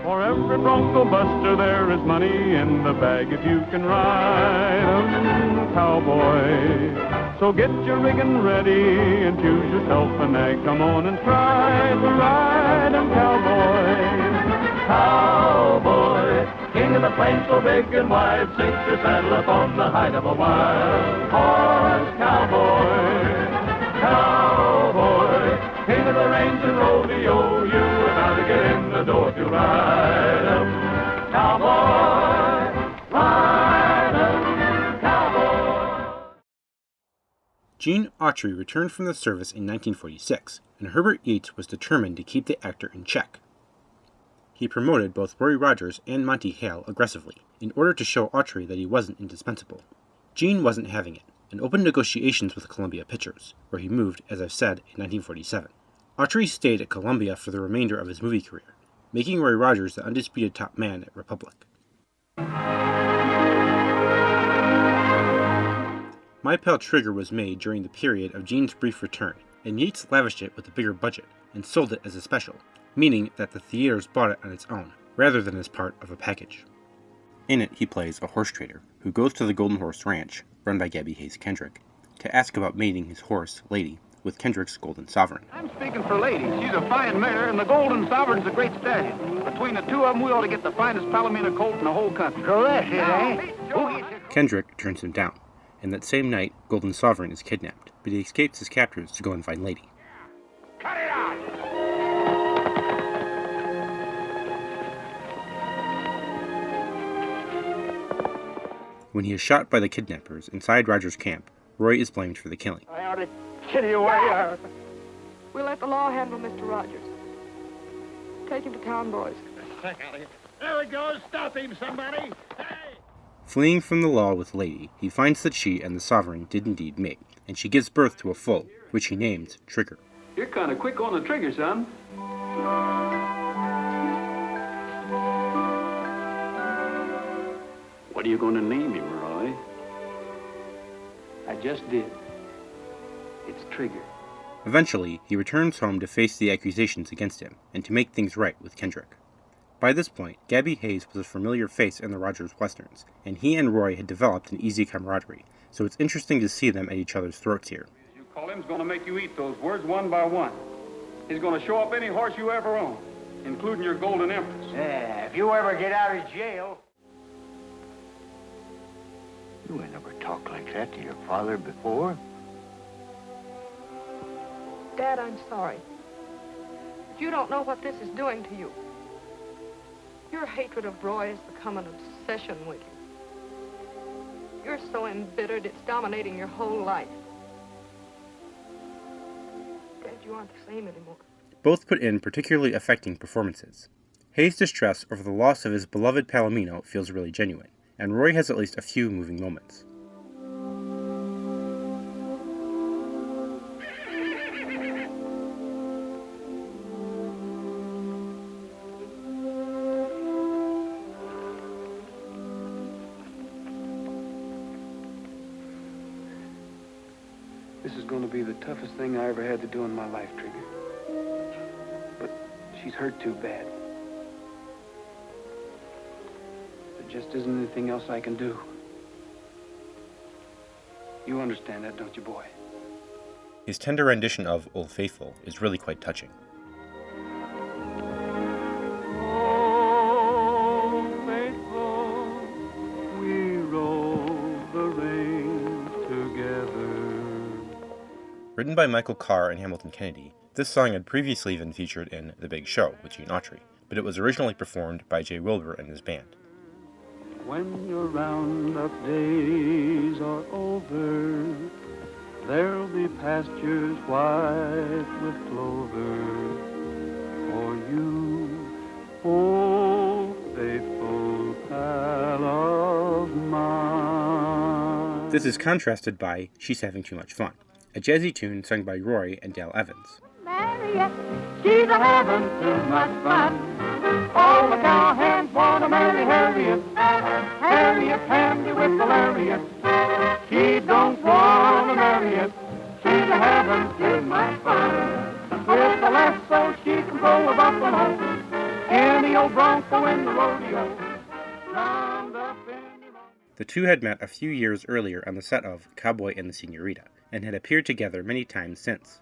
For every bronco buster there is money in the bag if you can ride 'em, cowboy. So get your rigging ready and choose yourself a nag. Come on and try to ride 'em, cowboy. Cowboy, king of the plains so big and wide, sink your saddle up on the hide of a wild horse, cowboy. Cowboy, king of the range and rodeo, you are bound to get in the door to ride 'em, cowboy, ride 'em, cowboy. Gene Autry returned from the service in 1946, and Herbert Yates was determined to keep the actor in check. He promoted both Roy Rogers and Monty Hale aggressively, in order to show Autry that he wasn't indispensable. Gene wasn't having it, and opened negotiations with Columbia Pictures, where he moved, as I've said, in 1947. Autry stayed at Columbia for the remainder of his movie career, making Roy Rogers the undisputed top man at Republic. My Pal Trigger was made during the period of Gene's brief return, and Yates lavished it with a bigger budget and sold it as a special, meaning that the theaters bought it on its own, rather than as part of a package. In it, he plays a horse trader who goes to the Golden Horse Ranch, run by Gabby Hayes Kendrick, to ask about mating his horse, Lady, with Kendrick's Golden Sovereign. I'm speaking for Lady. She's a fine mare, and the Golden Sovereign's a great stallion. Between the two of them, we ought to get the finest Palomino colt in the whole country. Correct, it ain't. Kendrick turns him down, and that same night, Golden Sovereign is kidnapped, but he escapes his captors to go and find Lady. Cut it out! When he is shot by the kidnappers inside Rogers' camp, Roy is blamed for the killing. I ought to get you away. We'll let the law handle Mr. Rogers. Take him to town, boys. There he goes. Stop him, somebody. Hey! Fleeing from the law with Lady, he finds that she and the Sovereign did indeed mate, and she gives birth to a foal, which he names Trigger. You're kind of quick on the trigger, son. What are you going to name him, Roy? I just did. It's Trigger. Eventually, he returns home to face the accusations against him, and to make things right with Kendrick. By this point, Gabby Hayes was a familiar face in the Rogers Westerns, and he and Roy had developed an easy camaraderie, so it's interesting to see them at each other's throats here. You call him's going to make you eat those words one by one. He's going to show up any horse you ever own, including your Golden Empress. Yeah, if you ever get out of jail. You ain't never talked like that to your father before. Dad, I'm sorry. But you don't know what this is doing to you. Your hatred of Roy has become an obsession with you. You're so embittered, it's dominating your whole life. Dad, you aren't the same anymore. Both put in particularly affecting performances. Hayes' distress over the loss of his beloved Palomino feels really genuine, and Roy has at least a few moving moments. This is going to be the toughest thing I ever had to do in my life, Trigger. But she's hurt too bad. There just isn't anything else I can do. You understand that, don't you, boy? His tender rendition of Old Faithful is really quite touching. Written by Michael Carr and Hamilton Kennedy, this song had previously been featured in The Big Show with Gene Autry, but it was originally performed by Jay Wilbur and his band. When your roundup days are over, there'll be pastures white with clover for you, old faithful pal of mine. This is contrasted by She's Having Too Much Fun, a jazzy tune sung by Roy and Dale Evans. Harriet, she's a having too much fun. All the cowhands want to marry Harriet. Harriet, handy with the lariat. She don't want to marry it. She's a having too much fun. With the lasso, she can pull a buffalo in Danny old Bronco in the rodeo. Round up in the... The two had met a few years earlier on the set of Cowboy and the Senorita, and had appeared together many times since.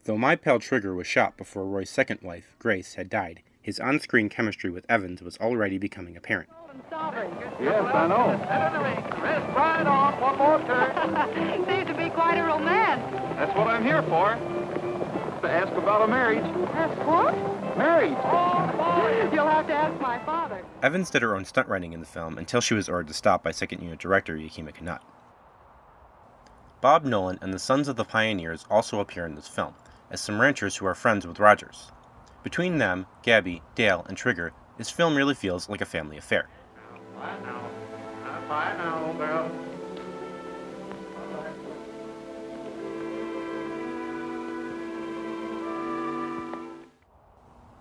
Though My Pal Trigger was shot before Roy's second wife, Grace, had died, his on-screen chemistry with Evans was already becoming apparent. Yes, I know. Rest right off, one more turn. Seems to be quite a romance. That's what I'm here for. To ask about a marriage. That's what? Marriage. Oh, boy. You'll have to ask my father. Evans did her own stunt writing in the film until she was ordered to stop by second-unit director Joaquin. Bob Nolan and the Sons of the Pioneers also appear in this film, as some ranchers who are friends with Rogers. Between them, Gabby, Dale, and Trigger, this film really feels like a family affair. I know, girl.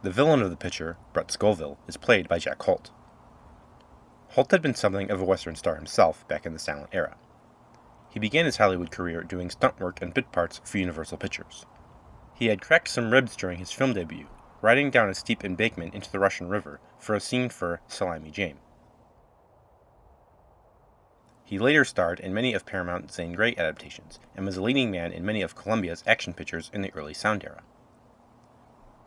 The villain of the picture, Brett Scoville, is played by Jack Holt. Holt had been something of a Western star himself back in the silent era. He began his Hollywood career doing stunt work and bit parts for Universal Pictures. He had cracked some ribs during his film debut, riding down a steep embankment into the Russian River for a scene for Salami Jane. He later starred in many of Paramount's Zane Grey adaptations, and was a leading man in many of Columbia's action pictures in the early sound era.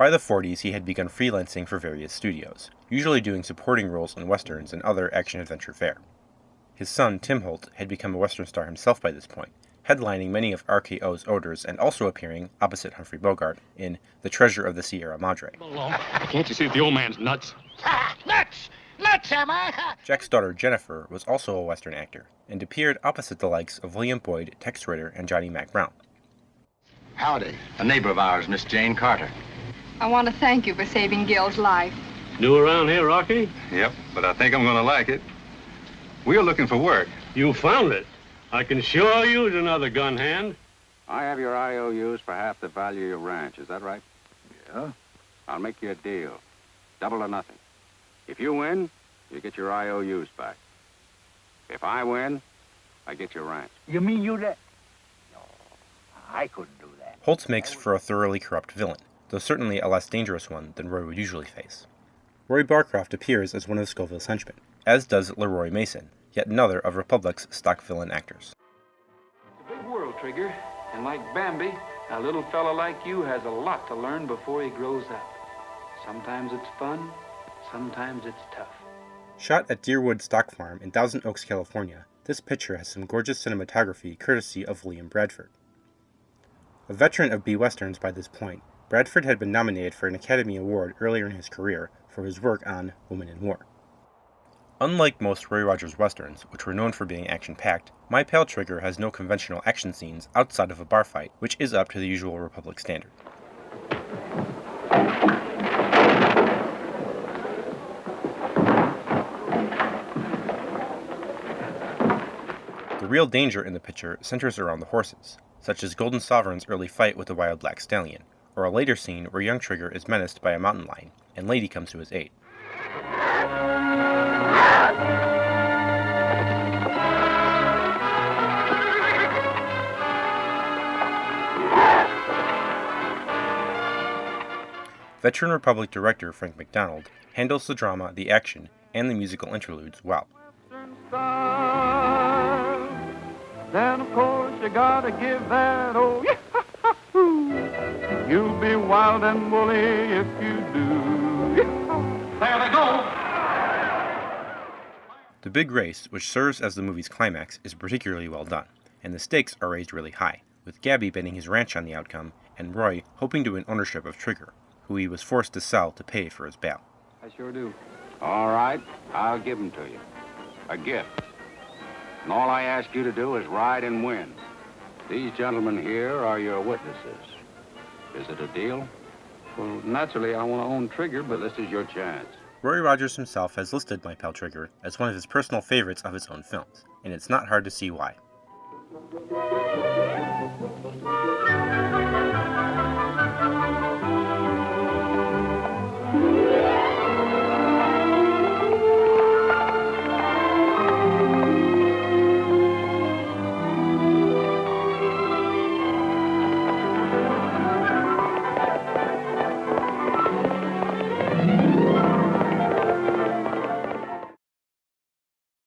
By the 40s, he had begun freelancing for various studios, usually doing supporting roles in westerns and other action-adventure fare. His son, Tim Holt, had become a western star himself by this point, headlining many of RKO's odors and also appearing, opposite Humphrey Bogart, in The Treasure of the Sierra Madre. Can't you see that the old man's nuts? Nuts! Nuts, am I? Jack's daughter, Jennifer, was also a western actor, and appeared opposite the likes of William Boyd, Tex Ritter, and Johnny Mac Brown. Howdy. A neighbor of ours, Miss Jane Carter. I want to thank you for saving Gil's life. New around here, Rocky? Yep, but I think I'm gonna like it. We're looking for work. You found it. I can sure use another gun hand. I have your IOUs for half the value of your ranch. Is that right? Yeah? I'll make you a deal. Double or nothing. If you win, you get your IOUs back. If I win, I get your ranch. You mean you that? No, I couldn't do that. Holtz makes for a thoroughly corrupt villain, though certainly a less dangerous one than Roy would usually face. Roy Barcroft appears as one of Scoville's henchmen, as does Leroy Mason, yet another of Republic's stock villain actors. It's a big world, Trigger, and like Bambi, a little fella like you has a lot to learn before he grows up. Sometimes it's fun, sometimes it's tough. Shot at Deerwood Stock Farm in Thousand Oaks, California, this picture has some gorgeous cinematography courtesy of William Bradford. A veteran of B-Westerns by this point, Bradford had been nominated for an Academy Award earlier in his career for his work on Woman in War. Unlike most Roy Rogers westerns, which were known for being action-packed, My Pal Trigger has no conventional action scenes outside of a bar fight, which is up to the usual Republic standard. The real danger in the picture centers around the horses, such as Golden Sovereign's early fight with the wild black stallion, or a later scene where young Trigger is menaced by a mountain lion, and Lady comes to his aid. Veteran Republic director Frank McDonald handles the drama, the action, and the musical interludes well. Then, of course, you gotta give that old you'll be wild and woolly if you do. There they go! The big race, which serves as the movie's climax, is particularly well done, and the stakes are raised really high, with Gabby betting his ranch on the outcome, and Roy hoping to win ownership of Trigger, who he was forced to sell to pay for his bail. I sure do. All right, I'll give them to you. A gift. And all I ask you to do is ride and win. These gentlemen here are your witnesses. Is it a deal? Well, naturally, I want to own Trigger, but this is your chance. Roy Rogers himself has listed My Pal Trigger as one of his personal favorites of his own films, and it's not hard to see why.